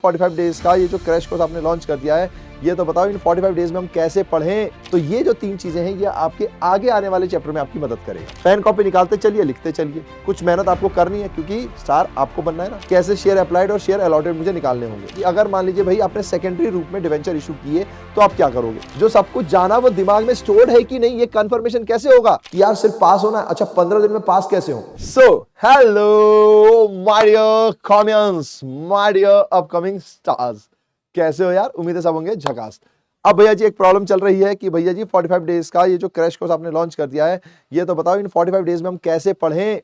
45 days का ये जो क्रैश कोर्स आपने लॉन्च कर दिया है, ये तो बताओ इन 45 डेज में हम कैसे पढ़ें। तो ये जो 3 चीजें हैं ये आपके आगे आने वाले चैप्टर में आपकी मदद करेगा। पेन कॉपी निकालते चलिए, लिखते चलिए। कुछ मेहनत आपको करनी है क्योंकि स्टार आपको बनना है ना। कैसे शेयर अप्लाइड और शेयर अलॉटेड मुझे निकालने होंगे कि अगर मान लीजिए भाई आपने सेकेंडरी रूप में डिवेंचर इशू किए तो आप क्या करोगे। जो सब कुछ जाना वो दिमाग में स्टोर्ड है कि नहीं, ये कंफर्मेशन कैसे होगा कि यार सिर्फ पास होना है। अच्छा 15 दिन में पास कैसे हो। So hello my dear comedians, my dear upcoming stars, कैसे हो यार। उम्मीद है सब होंगे झकास। अब भैया जी एक प्रॉब्लम चल रही है कि भैया जी 45 डेज का ये जो क्रैश कोर्स आपने लॉन्च कर दिया है, ये तो बताओ इन 45 डेज में हम कैसे पढ़ें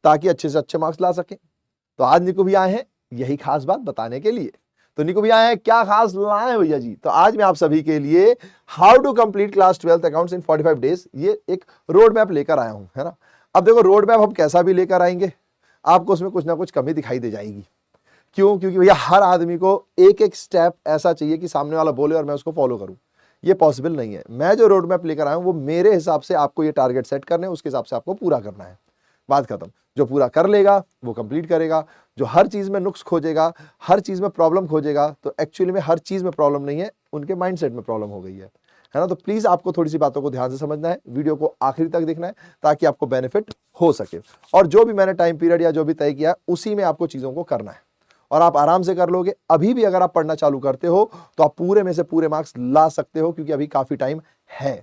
ताकि अच्छे से अच्छे मार्क्स ला सकें। तो आज निको भी आए हैं यही खास बात बताने के लिए। तो निको भी आए हैं, क्या खास लाए हैं भैया जी। तो आज मैं आप सभी के लिए how to complete class 12th accounts in 45 days ये एक रोड मैप लेकर आया हूं, है ना। अब देखो रोड मैप हम कैसा भी लेकर आएंगे आपको उसमें कुछ ना कुछ कमी दिखाई दे जाएगी। क्यों? क्योंकि भैया हर आदमी को एक एक स्टेप ऐसा चाहिए कि सामने वाला बोले और मैं उसको फॉलो करूं। ये पॉसिबल नहीं है। मैं जो रोड मैप लेकर आया हूं वो मेरे हिसाब से आपको ये टारगेट सेट करने, उसके हिसाब से आपको पूरा करना है। बात खत्म। जो पूरा कर लेगा वो कंप्लीट करेगा। जो हर चीज में नुक्स खोजेगा, हर चीज में प्रॉब्लम खोजेगा, तो एक्चुअली में हर चीज में प्रॉब्लम नहीं है, उनके माइंडसेट में प्रॉब्लम हो गई है ना। तो प्लीज आपको थोड़ी सी बातों को ध्यान से समझना है, वीडियो को आखिरी तक देखना है ताकि आपको बेनिफिट हो सके। और जो भी मैंने टाइम पीरियड या जो भी तय किया उसी में आपको चीजों को करना है और आप आराम से कर लोगे। अभी भी अगर आप पढ़ना चालू करते हो तो आप पूरे में से पूरे मार्क्स ला सकते हो क्योंकि अभी काफी टाइम है,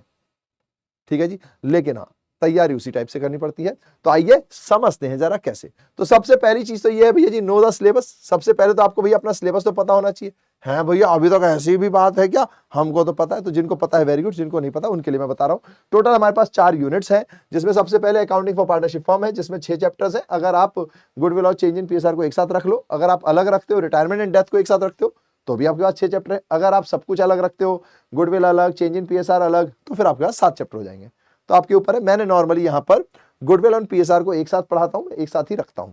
ठीक है जी। लेकिन हाँ, तैयारी उसी टाइप से करनी पड़ती है। तो आइए समझते हैं जरा कैसे। तो सबसे पहली चीज तो ये है भैया जी, नो द सिलेबस। सबसे पहले तो आपको भैया अपना सिलेबस तो पता होना चाहिए। है भैया अभी तक ऐसी भी बात है क्या? हमको तो पता है। तो जिनको पता है वेरी गुड, जिनको नहीं पता उनके लिए मैं बता रहा हूँ। टोटल हमारे पास 4 यूनिट्स हैं, जिसमें सबसे पहले अकाउंटिंग फॉर पार्टनरशिप फर्म है, जिसमें 6 चैप्टर्स हैं। अगर आप गुडविल और चेंज इन पीएसआर को एक साथ रख लो, अगर आप अलग रखते हो रिटायरमेंट एंड डेथ को एक साथ रखते हो तो भी आपके पास 6 चैप्टर है। अगर आप सब कुछ अलग रखते हो, गुडविल अलग, चेंज इन पीएसआर अलग, तो फिर आपके पास 7 चैप्टर हो जाएंगे। तो आपके ऊपर है। मैंने नॉर्मली यहां पर गुडविल और पीएसआर को एक साथ पढ़ाता हूं, एक साथ ही रखता हूं।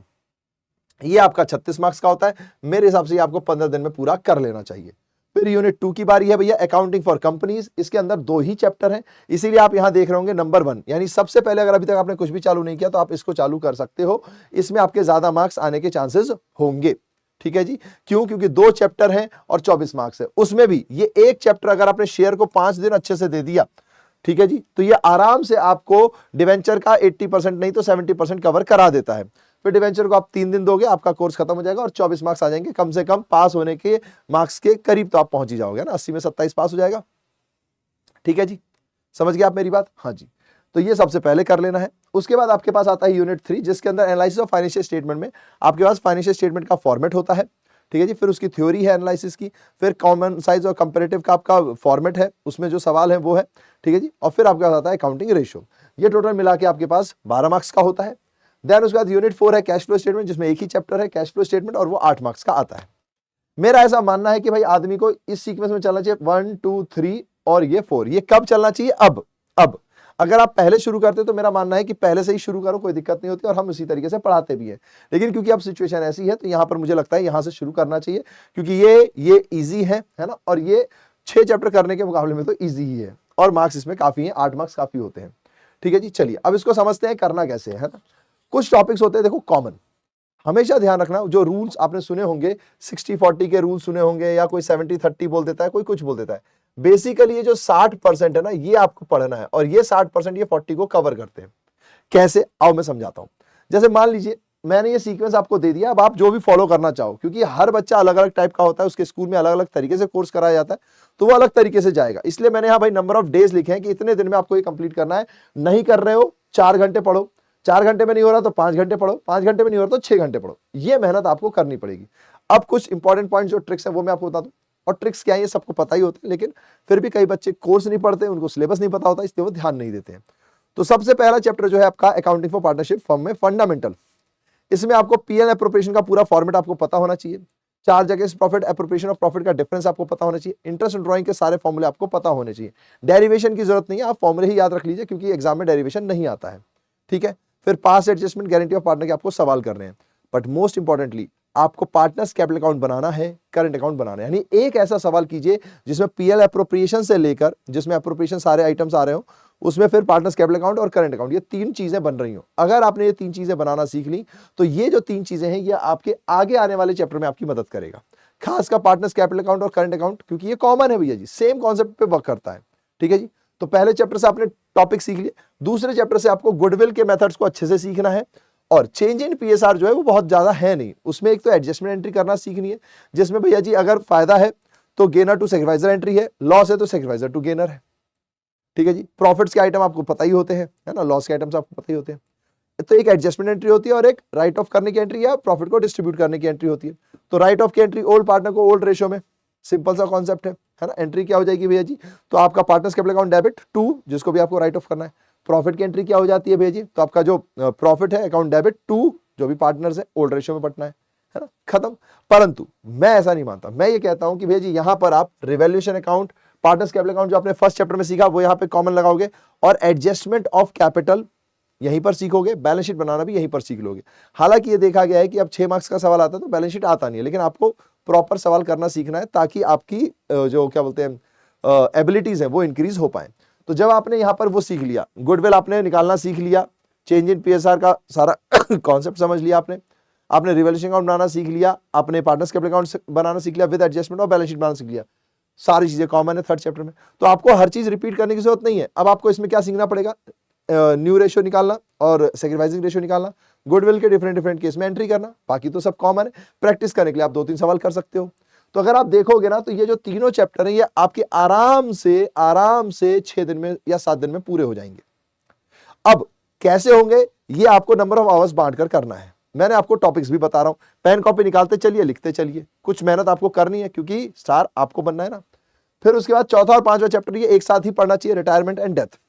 ये आपका 36 मार्क्स का होता है। मेरे हिसाब से आपको 15 दिन में पूरा कर लेना चाहिए। फिर यूनिट 2 की बारी है भैया, अकाउंटिंग फॉर कंपनीज। इसके अंदर 2 ही चैप्टर हैं, इसीलिए आप यहां देख रहे होंगे नंबर 1। यानी सबसे पहले अगर अभी तक आपने कुछ भी चालू नहीं किया तो आप इसको चालू कर सकते हो। इसमें आपके ज्यादा मार्क्स आने के चांसेस होंगे, ठीक है जी। क्यों? क्योंकि 2 चैप्टर हैं और 24 मार्क्स है। उसमें भी ये एक चैप्टर अगर आपने शेयर को 5 दिन अच्छे से दे दिया, ठीक है जी, तो ये आराम से आपको डिवेंचर का 80% नहीं तो 70% कवर करा देता है। फिर डिवेंचर को आप 3 दिन दोगे, आपका कोर्स खत्म हो जाएगा और 24 मार्क्स आ जाएंगे। कम से कम पास होने के मार्क्स के करीब तो आप पहुंच ही जाओगे ना। 80 में 27 पास हो जाएगा, ठीक है जी। समझ गए आप मेरी बात? हाँ जी। तो ये सबसे पहले कर लेना है। उसके बाद आपके पास आता है यूनिट 3, जिसके अंदर एनालिसिस ऑफ फाइनेंशियल स्टेटमेंट में आपके पास फाइनेंशियल स्टेटमेंट का फॉर्मेट होता है, ठीक है जी। फिर उसकी थ्योरी है एनालिसिस की, फिर कॉमन साइज और कंपैरेटिव का आपका फॉर्मेट है, उसमें जो सवाल है वो है, ठीक है जी। और फिर आपके पास आता है अकाउंटिंग रेशियो। ये टोटल मिला के आपके पास 12 मार्क्स का होता है। देन उसके बाद यूनिट 4 है कैश फ्लो स्टेटमेंट, जिसमें एक ही चैप्टर है कैश फ्लो स्टेटमेंट और वो 8 मार्क्स का आता है। मेरा ऐसा मानना है कि भाई आदमी को इस सीक्वेंस में चलना चाहिए 1 2 3 और ये 4। ये कब चलना चाहिए? अब अगर आप पहले शुरू करते तो मेरा मानना है कि पहले से ही शुरू करो, कोई दिक्कत नहीं होती और हम उसी तरीके से पढ़ाते भी हैं। लेकिन क्योंकि अब सिचुएशन ऐसी है तो यहां पर मुझे लगता है यहां से शुरू करना चाहिए क्योंकि ये इजी है ना। और ये 6 चैप्टर करने के मुकाबले में तो इजी ही है और मार्क्स इसमें काफी हैं, 8 मार्क्स काफी होते हैं, ठीक है जी। चलिए अब इसको समझते हैं करना कैसे है ना। कुछ टॉपिक्स होते हैं देखो कॉमन, हमेशा ध्यान रखना। जो रूल्स आपने सुने होंगे 60-40 के रूल सुने होंगे, या कोई 70-30 बोल देता है, कोई कुछ बोल देता है। बेसिकली ये जो 60% है ना, ये आपको पढ़ना है और ये 60% ये 40 को कवर करते हैं। कैसे? आओ मैं समझाता हूं। जैसे मान लीजिए मैंने ये सीक्वेंस आपको दे दिया, अब आप जो भी फॉलो करना चाहो, क्योंकि हर बच्चा अलग अलग टाइप का होता है, उसके स्कूल में अलग अलग तरीके से कोर्स कराया जाता है, तो वो अलग तरीके से जाएगा। इसलिए मैंने यहाँ भाई नंबर ऑफ डेज लिखे हैं कि इतने दिन में आपको ये कंप्लीट करना है। नहीं कर रहे हो 4 घंटे पढ़ो, 4 घंटे में नहीं हो रहा तो 5 घंटे पढ़ो, 5 घंटे में नहीं हो रहा तो 6 घंटे पढ़ो। ये मेहनत आपको करनी पड़ेगी। अब कुछ इंपॉर्टेंट पॉइंट जो ट्रिक्स है वो मैं आपको बता दूं। और ट्रिक्स क्या है ये सबको पता ही होता है, लेकिन फिर भी कई बच्चे कोर्स नहीं पढ़ते, उनको सिलेबस नहीं पता होता, इसलिए वो ध्यान नहीं देते हैं। तो सबसे पहला चैप्टर जो है आपका अकाउंटिंग फॉर पार्टनरशिप फर्म में फंडामेंटल। इसमें आपको पीएल एप्रोप्रिएशन का पूरा फॉर्मेट आपको पता होना चाहिए। 4 जगह प्रॉफिट एप्रोप्रिएशन और प्रॉफिट का डिफरेंस आपको पता होना चाहिए। इंटरेस्ट एंड ड्राइंग के सारे फॉर्मूले आपको पता होने चाहिए। डेरिवेशन की जरूरत नहीं है, आप फॉर्मूले ही याद रख लीजिए क्योंकि एग्जाम में डेरिवेशन नहीं आता है, ठीक है। फिर पास एडजस्टमेंट, गारंटी ऑफ पार्टनर के आपको सवाल करने हैं। बट मोस्ट इंपॉर्टेंटली आपको पार्टनर्स कैपिटल अकाउंट बनाना है, करंट अकाउंट बनाना है। यानी एक ऐसा सवाल कीजिए जिसमें पीएल एप्रोप्रिएशन से लेकर, जिसमें एप्रोप्रिएशन सारे आइटम्स आ रहे हो, उसमें फिर पार्टनर्स कैपिटल अकाउंट और करंट अकाउंट, ये 3 चीजें बन रही हो। अगर आपने ये 3 चीजें बनाना सीख ली तो ये जो 3 चीजें हैं ये आपके आगे आने वाले चैप्टर में आपकी मदद करेगा। खासकर पार्टनर्स कैपिटल अकाउंट और करंट अकाउंट, क्योंकि ये कॉमन है भैया जी, सेम कॉन्सेप्ट पे वर्क करता है। ठीक है जी, तो पहले चैप्टर से आपने टॉपिक सीख लिए, दूसरे चैप्टर से आपको गुडविल के मेथड्स को अच्छे से सीखना है। और चेंज इन पीएसआर जो है वो बहुत ज्यादा है नहीं, उसमें एक तो एडजस्टमेंट एंट्री करना सीखनी है, जिसमें भैया जी अगर फायदा है तो गेनर टू सेक्रीफाइजर एंट्री है, लॉस है तो सेक्रीफाइजर टू गेनर है। ठीक है जी, प्रॉफिट्स के आइटम आपको पता ही होते हैं, है ना, लॉस के आइटम्स आपको पता ही होते हैं। तो एक एडजस्टमेंट एंट्री होती है और एक राइट ऑफ करने की एंट्री या प्रॉफिट को डिस्ट्रीब्यूट करने की एंट्री होती है। तो राइट ऑफ की एंट्री ओल्ड पार्टनर को ओल्ड रेशियो में, सिंपल सा कॉन्सेप्ट है ना। एंट्री क्या हो जाएगी भैया जी, तो आपका partners capital account debit to, जिसको भी आपको राइट ऑफ करना है। प्रॉफिट की एंट्री क्या हो जाती है भैया जी, तो आपका जो प्रॉफिट है अकाउंट डेबिट टू जो भी पार्टनर्स है ओल्ड रेशियो में पटना है ना, खत्म। परंतु मैं ऐसा नहीं मानता, मैं ये कहता हूं कि भैया जी यहां पर आप revaluation account, partners capital account जो आपने फर्स्ट चैप्टर में सीखा वो यहां पे कॉमन लगाओगे, और एडजस्टमेंट ऑफ कैपिटल यहीं पर सीखोगे, बैलेंस शीट बनाना भी यहीं पर सीख लोगे। हालांकि ये देखा गया है कि अब 6 मार्क्स का सवाल आता है तो बैलेंस शीट आता नहीं है, लेकिन आपको प्रॉपर सवाल करना सीखना है ताकि आपकी जो क्या बोलते हैं एबिलिटीज है वो इंक्रीज हो पाए। तो जब आपने यहाँ पर वो सीख लिया, गुडविल आपने निकालना सीख लिया, चेंज इन पीएसआर का सारा कॉन्सेप्ट समझ लिया आपने रिवैल्यूएशन अकाउंट बनाना सीख लिया, आपने पार्टनर्स कैपिटल अकाउंट बनाना सीख लिया विद एडजस्टमेंट और बैलेंस शीट बनाना सीख लिया, सारी चीजें कॉमन है थर्ड चैप्टर में। तो आपको हर चीज रिपीट करने की जरूरत नहीं है। अब आपको इसमें क्या सीखना पड़ेगा, न्यू रेशियो निकालना और सेक्रीफाइसिंग रेशियो निकालना, गुडविल के डिफरेंट डिफरेंट केस में एंट्री करना, बाकी तो सब कॉमन है। प्रैक्टिस करने के लिए आप 2-3 सवाल कर सकते हो। तो अगर आप देखोगे ना तो ये जो तीनों चैप्टर हैं ये आपके आराम से 6 दिन में या 7 दिन में पूरे हो जाएंगे। अब कैसे होंगे ये आपको नंबर ऑफ आवर्स बांटकर करना है। मैंने आपको टॉपिक्स भी बता रहा हूं, पेन कॉपी निकालते चलिए, लिखते चलिए, कुछ मेहनत आपको करनी है क्योंकि स्टार आपको बनना है ना। फिर उसके बाद चौथा और पांचवा चैप्टर ये एक साथ ही पढ़ना चाहिए, रिटायरमेंट एंड डेथ।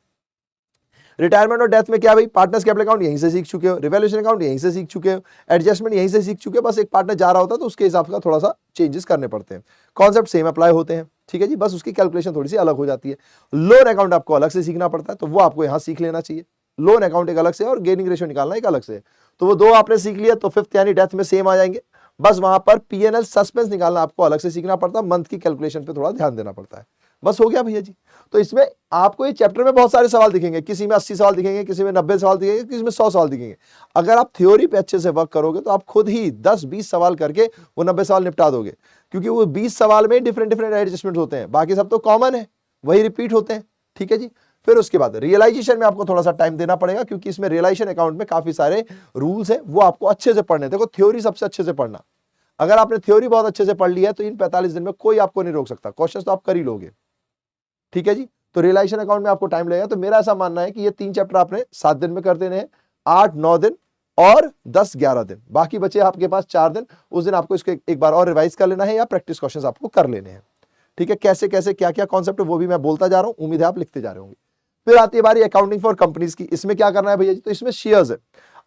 रिटायरमेंट और डेथ में क्या भाई, पार्टनर्स कैपिटल अकाउंट यहीं से सीख चुके हो, रिवैल्यूएशन अकाउंट यहीं से सीख चुके हो, एडजस्टमेंट यहीं से सीख चुके हो, बस एक पार्टनर जा रहा होता है तो उसके हिसाब से थोड़ा सा चेंजेस करने पड़ते हैं, कॉन्सेप्ट सेम अप्लाई होते हैं। ठीक है जी, बस उसकी कैलकुलेशन थोड़ी सी अलग हो जाती है। लोन अकाउंट आपको अलग से सीखना पड़ता है तो वो आपको यहाँ सीख लेना चाहिए। लोन अकाउंट एक अलग से और गेनिंग रेशियो निकालना एक अलग से, तो वो दो आपने सीख लिया तो फिफ्थ यानी डेथ में सेम आ जाएंगे। बस वहां पर पीएनएल सस्पेंस निकालना आपको अलग से सीखना पड़ता है, मंथ की कैलकुलेशन पे थोड़ा ध्यान देना पड़ता है। बस हो गया भैया जी। तो इसमें आपको ये चैप्टर में बहुत सारे सवाल दिखेंगे, किसी में 80 सवाल दिखेंगे, किसी में 90 सवाल दिखेंगे, किसी में 100 सवाल दिखेंगे। अगर आप थ्योरी पे अच्छे से वर्क करोगे तो आप खुद ही 10-20 सवाल करके वो 90 सवाल निपटा दोगे, क्योंकि वो 20 सवाल में डिफरेंट डिफरेंट एडजस्टमेंट होते हैं, बाकी सब तो कॉमन है, वही रिपीट होते हैं। ठीक है जी। फिर उसके बाद रियलाइजेशन में आपको थोड़ा सा टाइम देना पड़ेगा, क्योंकि इसमें रियलाइजेशन अकाउंट में काफी सारे रूल्स हैं, वो आपको अच्छे से पढ़ने। देखो थ्योरी सबसे अच्छे से पढ़ना, अगर आपने थ्योरी बहुत अच्छे से पढ़ ली है तो इन 45 दिन में कोई आपको नहीं रोक सकता, क्वेश्चन तो आप कर ही लोगे। ठीक है जी। तो रियलाइजेशन अकाउंट में आपको टाइम लगेगा, तो मेरा ऐसा मानना है कि ये 3 चैप्टर आपने 7 दिन में कर देने हैं, 8-9 दिन और 10-11 दिन, बाकी बचे आपके पास 4 दिन। उस दिन आपको इसको एक बार और रिवाइज कर लेना है या प्रैक्टिस क्वेश्चंस आपको कर लेने हैं। ठीक है, कैसे कैसे क्या क्या कॉन्सेप्ट है वो भी मैं बोलता जा रहा हूं, उम्मीद है आप लिखते जा रहे होंगे। फिर आती है बारी अकाउंटिंग फॉर कंपनीज की। इसमें क्या करना है भैया जी, तो इसमें शेयर्स है।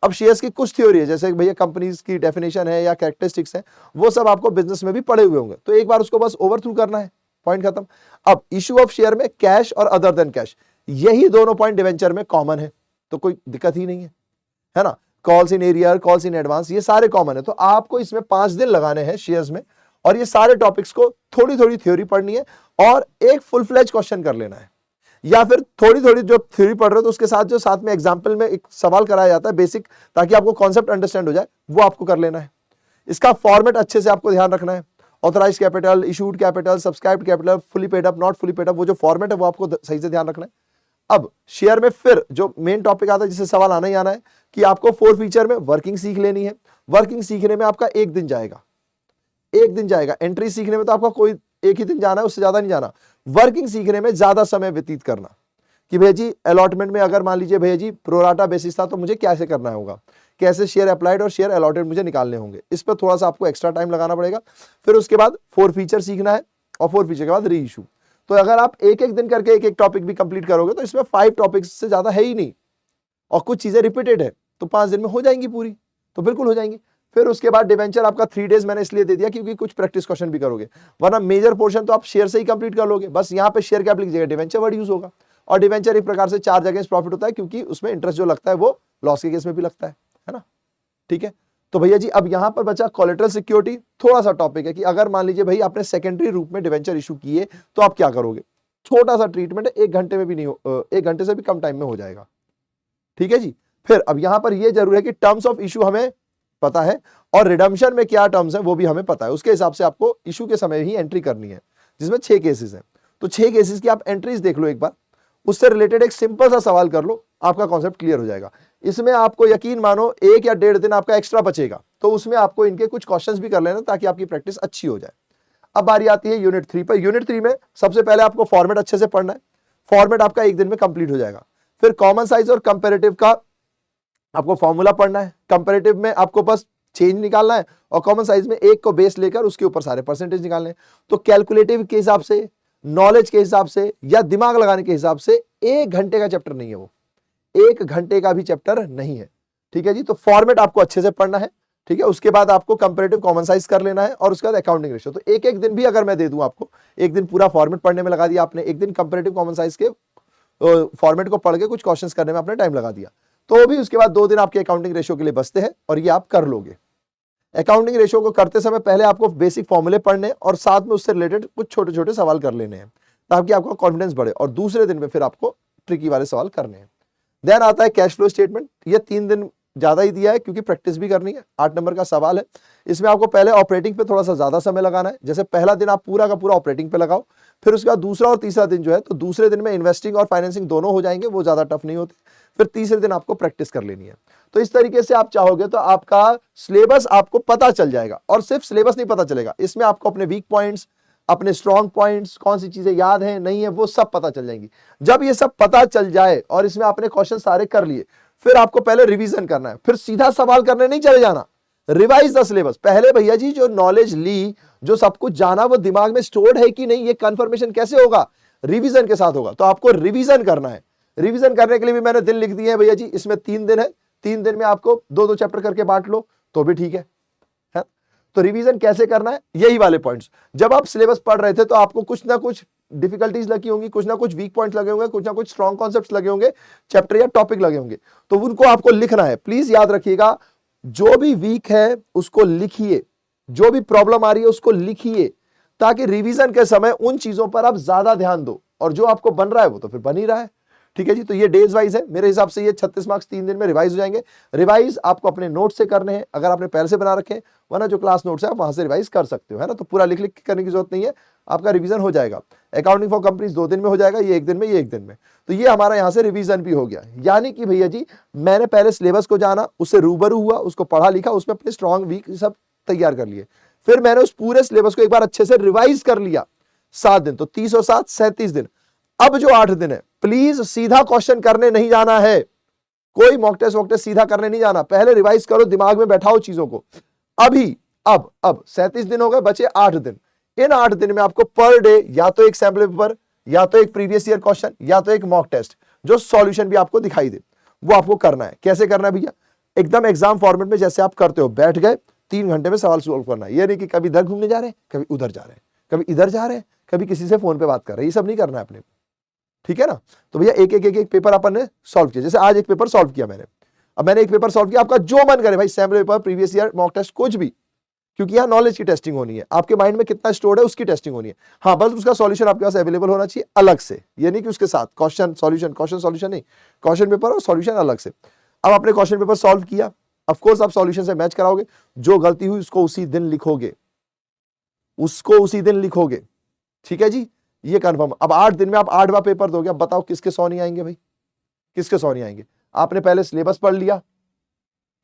अब शेयर्स की कुछ थ्योरी है, जैसे भैया कंपनीज की डेफिनेशन है या कैरेक्टरिस्टिक्स है, वो सब आपको बिजनेस में भी पढ़े हुए होंगे, तो एक बार उसको बस ओवर थ्रू करना है, पॉइंट खत्म। अब इशू ऑफ शेयर में कैश और अदर देन कैश, यही दोनों पॉइंट डिवेंचर में कॉमन है, तो कोई दिक्कत ही नहीं है ना। Calls in arrear, calls in advance, ये सारे कॉमन है। तो आपको इसमें 5 दिन लगाने हैं शेयर्स में, और ये सारे टॉपिक्स को थोड़ी थोड़ी थ्योरी पढ़नी है और एक फुल फ्लेज क्वेश्चन कर लेना है, या फिर थोड़ी थोड़ी जो थ्योरी पढ़ रहे हो तो उसके साथ जो साथ में एग्जाम्पल में एक सवाल कराया जाता है बेसिक, ताकि आपको कॉन्सेप्ट अंडरस्टैंड हो जाए, वो आपको कर लेना है। इसका फॉर्मेट अच्छे से आपको ध्यान रखना है, authorise capital, issued capital, subscribed capital, fully paid up, not fully paid up, वो जो फॉर्मेट है वो आपको सही से ध्यान रखना है। अब शेयर में फिर जो मेन टॉपिक आता है जिससे सवाल आना ही आना है कि आपको 4 फीचर में वर्किंग सीख लेनी है। वर्किंग सीखने में आपका एक दिन जाएगा, एंट्री सीखने में तो आपका कोई एक ही दिन जाना है, उससे ज्यादा नहीं जाना। वर्किंग सीखने में ज्यादा समय व्यतीत करना कि भैया जी अलॉटमेंट में अगर मान लीजिए भैया जी प्रोराटा बेसिस था तो मुझे कैसे करना होगा, कैसे शेयर अप्लाइड और शेयर अलॉटेड मुझे निकालने होंगे, इस पर थोड़ा सा आपको एक्स्ट्रा टाइम लगाना पड़ेगा। फिर उसके बाद 4 फीचर सीखना है, और 4 फीचर के बाद री इशू। तो अगर आप एक एक दिन करके एक एक टॉपिक भी कंप्लीट करोगे तो इसमें 5 टॉपिक्स से ज्यादा है ही नहीं, और कुछ चीजें रिपीटेड है, तो 5 दिन में हो जाएंगी पूरी, तो बिल्कुल हो जाएंगी। फिर उसके बाद डिवेंचर आपका 3 डेज मैंने इसलिए दे दिया क्योंकि कुछ प्रैक्टिस क्वेश्चन भी करोगे, वरना मेजर पोर्शन तो आप शेयर से ही कंप्लीट कर लोगे। बस यहाँ पे शेयर कैप लिख लीजिएगा, डिवेंचर वर्ड यूज होगा। और डिवेंचर एक प्रकार से चार्ज अगेंस्ट प्रॉफिट होता है, क्योंकि उसमें इंटरेस्ट जो लगता है वो लॉस के केस में भी लगता है ना। ठीक है, तो भैया जी अब यहां पर बचा कोलेटरल सिक्योरिटी। थोड़ा सा टॉपिक है कि अगर मान लीजिए भाई आपने सेकेंडरी रूप में डिवेंचर इशू किए तो आप क्या करोगे। छोटा सा ट्रीटमेंट है, 1 घंटे में भी नहीं हो, 1 घंटे से भी कम टाइम में हो जाएगा। ठीक है जी। फिर अब यहां पर यह जरूर है कि टर्म्स ऑफ इशू हमें पता है, और रिडम्पशन में क्या टर्म्स है वो भी हमें पता है, उसके हिसाब से आपको इशू के समय ही एंट्री करनी है, जिसमें 6 केसेस हैं। तो 6 केसेस की आप एंट्रीज देख लो एक बार, उससे रिलेटेड एक सिंपल सा सवाल कर लो, आपका कॉन्सेप्ट क्लियर हो जाएगा। इसमें आपको यकीन मानो 1 या 1.5 दिन आपका एक्स्ट्रा बचेगा, तो उसमें आपको इनके कुछ क्वेश्चंस भी कर लेना ताकि आपकी प्रैक्टिस अच्छी हो जाए। अब बारी आती है यूनिट 3 पर। यूनिट 3 में सबसे पहले आपको फॉर्मेट अच्छे से पढ़ना है, फॉर्मेट आपका 1 दिन में कंप्लीट हो जाएगा। फिर कॉमन साइज और कंपेरेटिव का आपको फॉर्मूला पढ़ना है, कंपेरेटिव में आपको बस चेंज निकालना है और कॉमन साइज में 1 को बेस लेकर उसके ऊपर सारे परसेंटेज निकालने हैं। तो कैलकुलेटिव के हिसाब से, नॉलेज के हिसाब से या दिमाग लगाने के हिसाब से 1 घंटे का चैप्टर नहीं है वो, 1 घंटे का भी चैप्टर नहीं है, ठीक है जी। तो फॉर्मेट आपको अच्छे से पढ़ना है, ठीक है। उसके बाद आपको कंपैरेटिव कॉमन साइज कर लेना है और उसके बाद अकाउंटिंग रेशियो। तो एक एक दिन भी अगर मैं दे दूं आपको, एक दिन पूरा फॉर्मेट पढ़ने में लगा दिया आपने, एक दिन कंपैरेटिव कॉमन साइज के फॉर्मेट को पढ़ के कुछ क्वेश्चंस करने में आपने टाइम लगा दिया, तो भी उसके बाद 2 दिन आपके अकाउंटिंग रेशियो के लिए बचते हैं और ये आप कर लोगे। अकाउंटिंग रेशियो को करते समय पहले आपको बेसिक फॉर्मूले पढ़ने और साथ में उससे रिलेटेड कुछ छोटे छोटे सवाल कर लेने हैं ताकि आपका कॉन्फिडेंस बढ़े, और दूसरे दिन में फिर आपको ट्रिकी वाले सवाल करने हैं। देन आता है कैश फ्लो स्टेटमेंट। ये 3 दिन ज्यादा ही दिया है क्योंकि प्रैक्टिस भी करनी है, 8 नंबर का सवाल है। इसमें आपको पहले ऑपरेटिंग पे थोड़ा सा ज्यादा समय लगाना है, जैसे पहला दिन आप पूरा का पूरा ऑपरेटिंग पे लगाओ, फिर उसके बाद दूसरा और तीसरा दिन जो है, तो दूसरे दिन में इन्वेस्टिंग और फाइनेंसिंग दोनों हो जाएंगे, वो ज्यादा टफ नहीं होते। फिर तीसरे दिन आपको प्रैक्टिस कर लेनी है। तो इस तरीके से आप चाहोगे तो आपका सिलेबस आपको पता चल जाएगा, और सिर्फ सिलेबस नहीं पता चलेगा, इसमें आपको अपने वीक पॉइंट्स, अपने स्ट्रॉन्ग पॉइंट्स, कौन सी चीजें याद हैं नहीं है, वो सब पता चल जाएंगी। जब ये सब पता चल जाए और इसमें आपने क्वेश्चन सारे कर लिए, फिर आपको पहले रिवीजन करना है, फिर सीधा सवाल करने नहीं चले जाना, रिवाइज द सिलेबस। पहले भैया जी जो नॉलेज ली, जो सब कुछ जाना, वो दिमाग में स्टोर्ड है कि नहीं, ये कंफर्मेशन कैसे होगा, रिवीजन के साथ होगा। तो आपको रिवीजन करना है। रिवीजन करने के लिए भी मैंने दिन लिख दिए हैं भैया जी, इसमें 3 दिन है, 3 दिन में आपको 2-2 चैप्टर करके बांट लो तो भी ठीक है। तो रिवीजन कैसे करना है, यही वाले पॉइंट्स। जब आप सिलेबस पढ़ रहे थे तो आपको कुछ ना कुछ डिफिकल्टीज लगी होंगी, कुछ ना कुछ वीक पॉइंट्स लगे होंगे, कुछ ना कुछ स्ट्रॉन्ग कॉन्सेप्ट्स लगे होंगे, चैप्टर या टॉपिक लगे होंगे, तो उनको आपको लिखना है। प्लीज याद रखिएगा, जो भी वीक है उसको लिखिए, जो भी प्रॉब्लम आ रही है उसको लिखिए, ताकि रिवीजन के समय उन चीजों पर आप ज्यादा ध्यान दो, और जो आपको बन रहा है वो तो फिर बन ही रहा है, ठीक है जी। तो ये डेज वाइज है, मेरे हिसाब से ये 36 मार्क्स 3 दिन में रिवाइज हो जाएंगे। रिवाइज आपको अपने नोट से करने हैं, अगर आपने पहले से बना रखे हैं, वरना जो क्लास नोट्स है आप वहां से रिवाइज कर सकते हो, है ना। तो पूरा लिख लिख करने की जरूरत नहीं है, आपका रिवीजन हो जाएगा। अकाउंटिंग फॉर कंपनीज 2 दिन में हो जाएगा, ये 1 दिन में, ये 1 दिन में। तो ये हमारा यहाँ से रिवीजन भी हो गया, यानी कि भैया जी मैंने पहले सिलेबस को जाना, उससे रूबरू हुआ, उसको पढ़ा लिखा, उसमें अपने स्ट्रॉन्ग वीक सब तैयार कर लिए, फिर मैंने उस पूरे सिलेबस को एक बार अच्छे से रिवाइज कर लिया। 7 दिन, तो 30 और 7 37 दिन। अब जो 8 दिन है, प्लीज सीधा क्वेश्चन करने नहीं जाना है, कोई मॉक टेस्ट वॉक टेस्ट सीधा करने नहीं जाना, पहले रिवाइज करो, दिमाग में बैठाओ चीजों को। अभी अब 37 दिन हो गए, बचे 8 दिन। इन 8 दिन में आपको पर डे या तो एक सैंपल पेपर, या तो एक प्रीवियस ईयर क्वेश्चन, या तो एक मॉक टेस्ट, जो सॉल्यूशन भी आपको दिखाई दे, वो आपको करना है। कैसे करना है भैया, एकदम एग्जाम फॉर्मेट में जैसे आप करते हो, बैठ गए 3 घंटे में सवाल सोल्व करना है। ये नहीं कि कभी इधर घूमने जा रहे हैं, कभी उधर जा रहे हैं, कभी इधर जा रहे हैं, कभी किसी से फोन पे बात कर रहे हैं, ये सब नहीं करना है अपने, ठीक है ना। तो भैया एक एक एक एक पेपर अपन ने सॉल्व किया, जैसे आज एक पेपर सॉल्व किया मैंने, अब मैंने एक पेपर सॉल्व किया, आपका जो मन करे भाई, sample paper, previous year, mock test, कुछ भी, क्योंकि यहाँ नॉलेज की टेस्टिंग होनी है, आपके माइंड में कितना स्टोर्ड है उसकी टेस्टिंग होनी है। हाँ, बस उसका सॉल्यूशन आपके पास अवेलेबल होना चाहिए अलग से, ये नहीं कि उसके साथ क्वेश्चन सॉल्यूशन नहीं, क्वेश्चन पेपर और सॉल्यूशन अलग से। अब आपने क्वेश्चन पेपर सॉल्व किया, ऑफ कोर्स आप सॉल्यूशन से मैच कराओगे, जो गलती हुई उसको उसी दिन लिखोगे, ठीक है जी, ये कंफर्म। अब 8 दिन में आप 8वां पेपर दोगे, अब बताओ किसके 100 नहीं आएंगे भाई, किसके 100 नहीं आएंगे। आपने पहले सिलेबस पढ़ लिया,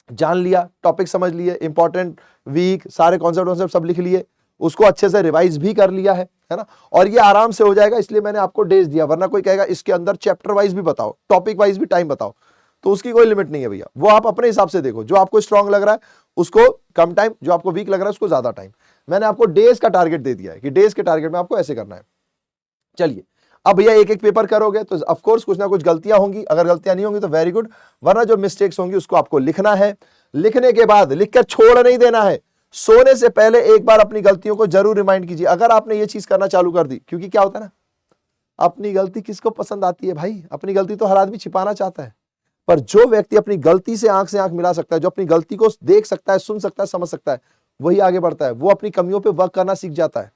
जान लिया, टॉपिक समझ लिए, इंपॉर्टेंट वीक सारे कॉन्सेप्ट सब लिख लिए, उसको अच्छे से रिवाइज भी कर लिया है ना, और ये आराम से हो जाएगा। इसलिए मैंने आपको डेज दिया, वरना कोई कहेगा इसके अंदर चैप्टर वाइज भी बताओ, टॉपिक वाइज भी टाइम बताओ, तो उसकी कोई लिमिट नहीं है भैया, वो आप अपने हिसाब से देखो, जो आपको स्ट्रांग लग रहा है उसको कम टाइम, जो आपको वीक लग रहा है उसको ज्यादा टाइम। मैंने आपको डेज का टारगेट दे दिया है कि डेज के टारगेट में आपको ऐसे करना है। चलिए, अब भैया एक एक पेपर करोगे तो ऑफ कोर्स कुछ ना कुछ गलतियां होंगी, अगर गलतियां नहीं होंगी तो वेरी गुड, वरना जो मिस्टेक्स होंगी उसको आपको लिखना है। लिखने के बाद लिखकर छोड़ नहीं देना है, सोने से पहले एक बार अपनी गलतियों को जरूर रिमाइंड कीजिए। अगर आपने ये चीज करना चालू कर दी, क्योंकि क्या होता है ना, अपनी गलती किसको पसंद आती है भाई, अपनी गलती तो हर आदमी छिपाना चाहता है, पर जो व्यक्ति अपनी गलती से आंख मिला सकता है, जो अपनी गलती को देख सकता है, सुन सकता है, समझ सकता है, वही आगे बढ़ता है, वो अपनी कमियों पे वर्क करना सीख जाता है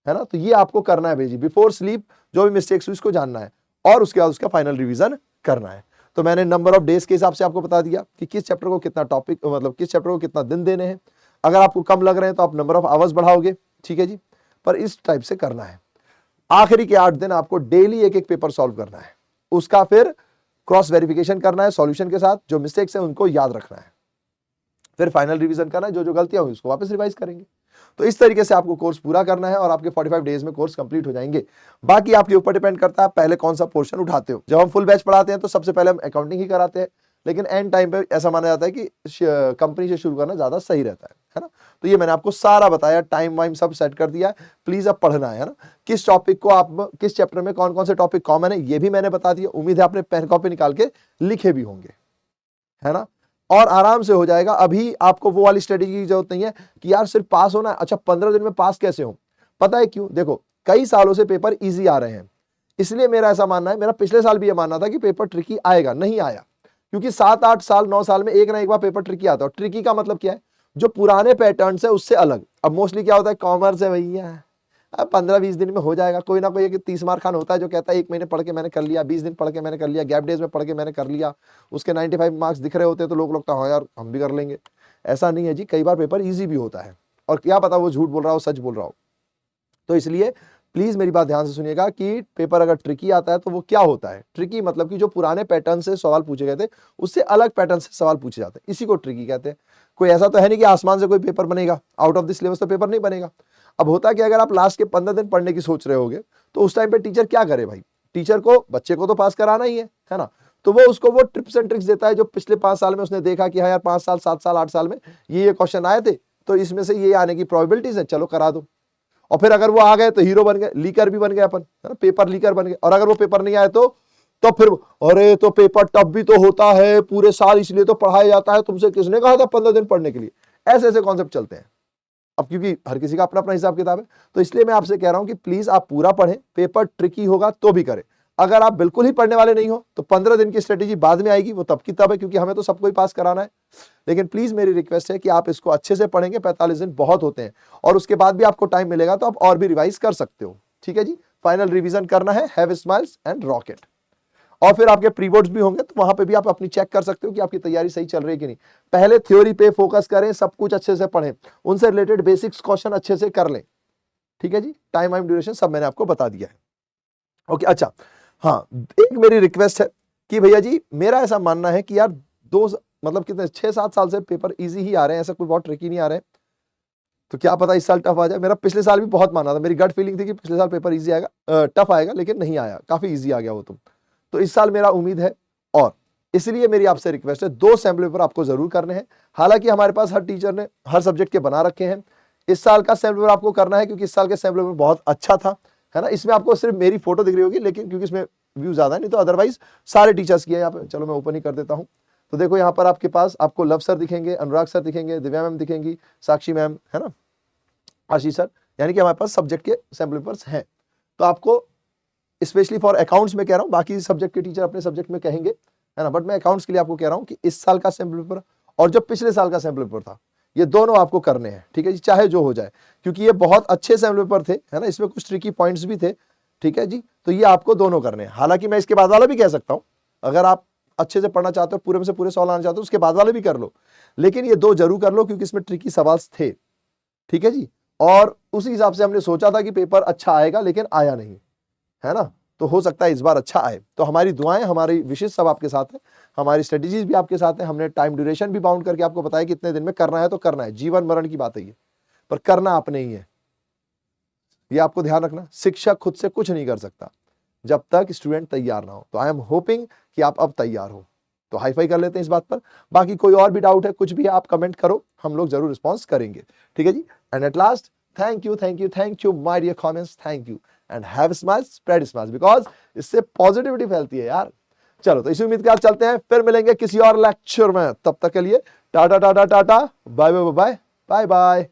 ना। तो ये आपको करना है भाई, बिफोर स्लीप जो भी मिस्टेक्स हुई इसको जानना है, और उसके बाद उसका फाइनल रिवीजन करना है। तो मैंने नंबर ऑफ डेज के हिसाब से आपको बता दिया कि किस चैप्टर को कितना टॉपिक, मतलब किस चैप्टर को कितना दिन देने हैं। अगर आपको कम लग रहे हैं तो आप नंबर ऑफ आवर्स बढ़ाओगे, ठीक है जी, पर इस टाइप से करना है। आखिरी के 8 दिन आपको डेली एक एक पेपर सॉल्व करना है, उसका फिर क्रॉस वेरिफिकेशन करना है सॉल्यूशन के साथ, जो मिस्टेक्स है उनको याद रखना है, फिर फाइनल रिवीजन करना है, जो जो गलतियां हुई उसको वापस रिवाइज करेंगे। तो इस तरीके से आपको कोर्स पूरा करना है और आपके 45 डेज में कोर्स कंप्लीट हो जाएंगे। बाकी आपके ऊपर डिपेंड करता है पहले कौन सा पोर्शन उठाते हो। जब हम फुल बैच पढ़ाते हैं तो सबसे पहले हम अकाउंटिंग ही कराते हैं, लेकिन एंड टाइम पे ऐसा माना जाता है कि कंपनी से शुरू करना ज्यादा सही रहता है ना। तो ये मैंने आपको सारा बताया, टाइम वाइम सब सेट कर दिया, प्लीज अब पढ़ना है ना। किस टॉपिक को आप किस चैप्टर में कौन कौन से टॉपिक कॉमन है ये भी मैंने बता दिया। उम्मीद है आपने पेन कॉपी निकाल के लिखे भी होंगे, है ना, और आराम से हो जाएगा। अभी आपको वो वाली स्ट्रेटेजी की जरूरत नहीं है कि यार सिर्फ पास होना है, अच्छा 15 दिन में पास कैसे हो। पता है क्यों? देखो कई सालों से पेपर इजी आ रहे हैं, इसलिए मेरा ऐसा मानना है, मेरा पिछले साल भी ये मानना था कि पेपर ट्रिकी आएगा, नहीं आया, क्योंकि 7 8 साल 9 साल में एक ना एक बार पेपर ट्रिकी आता है। ट्रिकी का मतलब क्या है? जो पुराने पैटर्न है उससे अलग। अब मोस्टली क्या होता है, कॉमर्स है भैया, अब 15-20 दिन में हो जाएगा। कोई ना कोई एक 30 मार्क खान होता है जो कहता है 1 महीने पढ़ के मैंने कर लिया, 20 दिन पढ़ के मैंने कर लिया, गैप डेज में पढ़ के मैंने कर लिया, उसके 95 मार्क्स दिख रहे होते हैं तो लोग लगता है हाँ यार हम भी कर लेंगे। ऐसा नहीं है जी, कई बार पेपर ईजी भी होता है, और क्या पता वो झूठ बोल रहा हो सच बोल रहा हो। तो इसलिए प्लीज मेरी बात ध्यान से सुनिएगा कि पेपर अगर ट्रिकी आता है तो वो क्या होता है। ट्रिकी मतलब कि जो पुराने पैटर्न से सवाल पूछे गए थे उससे अलग पैटर्न से सवाल पूछे जाते हैं, इसी को ट्रिकी कहते हैं। कोई ऐसा तो है नहीं कि आसमान से कोई पेपर बनेगा, आउट ऑफ द सिलेबस तो पेपर नहीं बनेगा। अब होता क्या, अगर आप लास्ट के 15 दिन पढ़ने की सोच रहे होगे तो उस टाइम पे टीचर क्या करे भाई, टीचर को बच्चे को तो पास कराना ही है ना। तो वो उसको वो टिप्स एंड ट्रिक्स देता है जो पिछले 5 साल में उसने देखा कि हाँ यार 5 साल 7 साल 8 साल में ये क्वेश्चन आए थे, तो इसमें से ये आने की प्रोबेबिलिटीज है, चलो करा दो। और फिर अगर वो आ गए तो हीरो बन गए, लीकर भी बन गए अपन, है ना, पेपर लीकर बन गए। और अगर वो पेपर नहीं आए तो फिर अरे तो पेपर टफ भी तो होता है पूरे साल, इसलिए तो पढ़ाया जाता है, तुमसे किसने कहा था 15 दिन पढ़ने के लिए। ऐसे ऐसे कॉन्सेप्ट चलते हैं। अब क्योंकि हर किसी का अपना अपना हिसाब किताब है, तो इसलिए मैं आपसे कह रहा हूं कि प्लीज आप पूरा पढ़ें, पेपर ट्रिकी होगा तो भी करें। अगर आप बिल्कुल ही पढ़ने वाले नहीं हो तो 15 दिन की स्ट्रेटेजी बाद में आएगी, वो तब की तब है, क्योंकि हमें तो सबको ही पास कराना है। लेकिन प्लीज मेरी रिक्वेस्ट है कि आप इसको अच्छे से पढ़ेंगे, 45 दिन बहुत होते हैं, और उसके बाद भी आपको टाइम मिलेगा तो आप और भी रिवाइज कर सकते हो, ठीक है जी। फाइनल रिवीजन करना है, हैव स्माइल्स एंड रॉकेट। और फिर आपके प्री बोर्ड्स भी होंगे तो वहां पे भी आप अपनी चेक कर सकते हो कि आपकी तैयारी सही चल रही है कि नहीं। पहले थ्योरी पे फोकस करें, सब कुछ अच्छे से पढ़ें, उनसे रिलेटेड बेसिक्स क्वेश्चन अच्छे से कर लें, ठीक है जी। टाइम वाइम ड्यूरेशन सब मैंने आपको बता दिया है, ओके। अच्छा हाँ, एक मेरी रिक्वेस्ट है कि भैया जी मेरा ऐसा मानना है कि यार मतलब कितने 6-7 साल से पेपर इजी ही आ रहे हैं, ऐसा कोई बहुत ट्रिकी नहीं आ रहे हैं, तो क्या पता इस साल टफ आ जाए। मेरा पिछले साल भी बहुत माना था, मेरी गट फीलिंग थी कि पिछले साल पेपर इजी आएगा, टफ आएगा, लेकिन नहीं आया, काफी इजी आ गया वो। तो इस साल मेरा उम्मीद है, और इसलिए मेरी आपसे रिक्वेस्ट है 2 सैम्पल पेपर आपको जरूर करने हैं। हालांकि हमारे पास हर टीचर ने हर सब्जेक्ट के बना रखे हैं, इस साल का सैम्पल पेपर आपको करना है क्योंकि इस साल के सैम्पल पेपर बहुत अच्छा था, है ना। इसमें आपको सिर्फ मेरी फोटो दिख रही होगी, लेकिन क्योंकि इसमें व्यू ज्यादा है, नहीं तो अदरवाइज सारे टीचर्स की है यहाँ पे। चलो मैं ओपन ही कर देता हूँ। तो देखो यहाँ पर आपके पास आपको लव सर दिखेंगे, अनुराग सर दिखेंगे, दिव्या मैम दिखेंगी, साक्षी मैम, है ना, आशीष सर, यानी कि हमारे पास सब्जेक्ट के सैम्पल पेपर्स हैं। तो आपको स्पेशली फॉर अकाउंट्स में कह रहा हूं, बाकी सब्जेक्ट के टीचर अपने सब्जेक्ट में कहेंगे, है ना, बट मैं अकाउंट्स के लिए आपको कह रहा हूं कि इस साल का सैम्पल पेपर और जो पिछले साल का सैम्पल पेपर था, ये दोनों आपको करने हैं, ठीक है जी, चाहे जो हो जाए, क्योंकि ये बहुत अच्छे सैम्पल पेपर थे, है ना, इसमें कुछ ट्रिकी पॉइंट्स भी थे, ठीक है जी। तो ये आपको दोनों करने हैं। हालांकि मैं इसके बाद वाला भी कह सकता हूं, अगर आप अच्छे से पढ़ना चाहते हो, पूरे में से पूरे सवाल आना चाहते हो, उसके बाद वाले भी कर लो, लेकिन ये 2 जरूर कर लो क्योंकि इसमें ट्रिकी सवाल थे, ठीक है जी। और उसी हिसाब से हमने सोचा था कि पेपर अच्छा आएगा, लेकिन आया नहीं, है ना। तो हो सकता है इस बार अच्छा आए। तो हमारी दुआएं, हमारी विशेष सब आपके साथ है, हमारी स्ट्रेटेजीज भी आपके साथ है। हमने टाइम ड्यूरेशन भी बाउंड करके आपको बताया कि इतने दिन में करना है तो करना है, जीवन मरण की बात है ये, पर करना आपने ही है, ये आपको ध्यान रखना। शिक्षक खुद से कुछ नहीं कर सकता जब तक स्टूडेंट तैयार ना हो। तो आई एम होपिंग कि आप अब तैयार हो। तो हाई फाई कर लेते हैं इस बात पर। बाकी कोई और भी डाउट है, कुछ भी है, आप कमेंट करो, हम लोग जरूर रिस्पॉन्स करेंगे, ठीक है जी। And at last, thank you my dear comments, thank you and have smile, spread smile, because इससे पॉजिटिविटी फैलती है यार। चलो तो इसी उम्मीद के साथ चलते हैं, फिर मिलेंगे किसी और लेक्चर में। तब तक के लिए tata tata tata, bye bye bye bye bye.